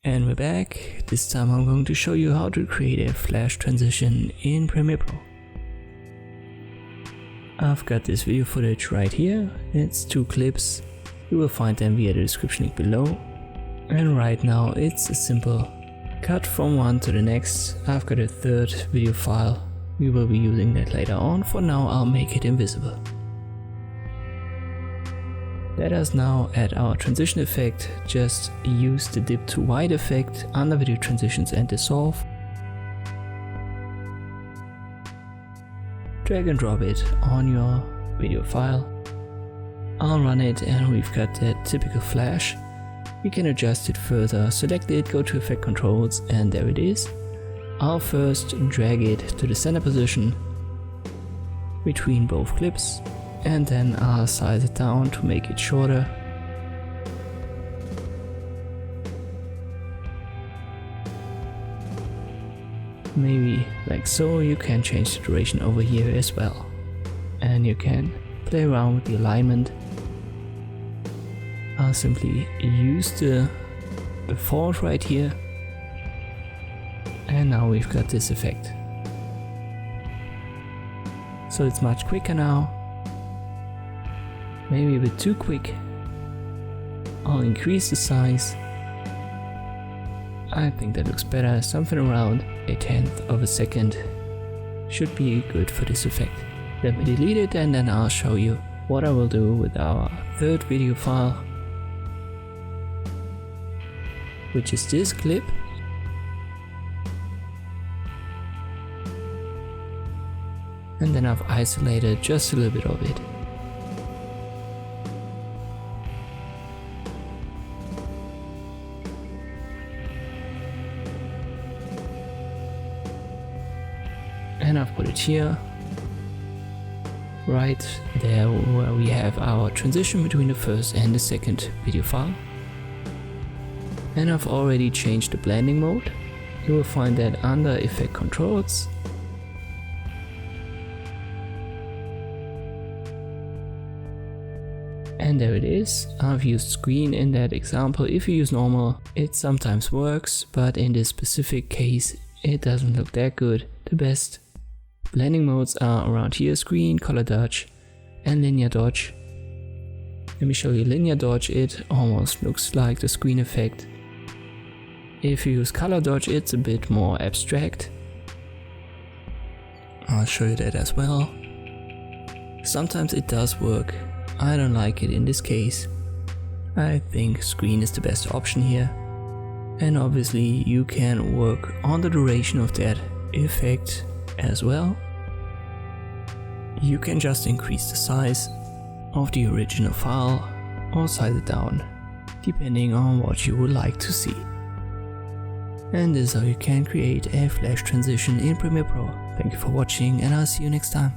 And we're back. This time I'm going to show you how to create a flash transition in Premiere Pro. I've got this video footage right here. It's 2 clips. You will find them via the description link below. And right now it's a simple cut from one to the next. I've got a third video file. We will be using that later on. For now I'll make it invisible. Let us now add our transition effect. Just use the dip to wide effect under video transitions and dissolve. Drag and drop it on your video file. I'll run it and we've got that typical flash. We can adjust it further, select it, go to effect controls, and there it is. I'll first drag it to the center position between both clips. And then I'll size it down to make it shorter. Maybe like so. You can change the duration over here as well. And you can play around with the alignment. I'll simply use the default right here. And now we've got this effect. So it's much quicker now. Maybe a bit too quick. I'll increase the size. I think that looks better. Something around 1/10 of a second should be good for this effect. Let me delete it and then I'll show you what I will do with our third video file, which is this clip. And then I've isolated just a little bit of it. And I've put it here, right there where we have our transition between the first and the second video file. And I've already changed the blending mode. You will find that under effect controls. And there it is. I've used screen in that example. If you use normal, it sometimes works, but in this specific case, it doesn't look that good. The best blending modes are around here: screen, color dodge, and linear dodge. Let me show you linear dodge. It almost looks like the screen effect. If you use color dodge, it's a bit more abstract. I'll show you that as well. Sometimes it does work. I don't like it in this case. I think screen is the best option here. And obviously you can work on the duration of that effect as well. You can just increase the size of the original file or size it down, depending on what you would like to see. And this is how you can create a flash transition in Premiere Pro. Thank you for watching and I'll see you next time.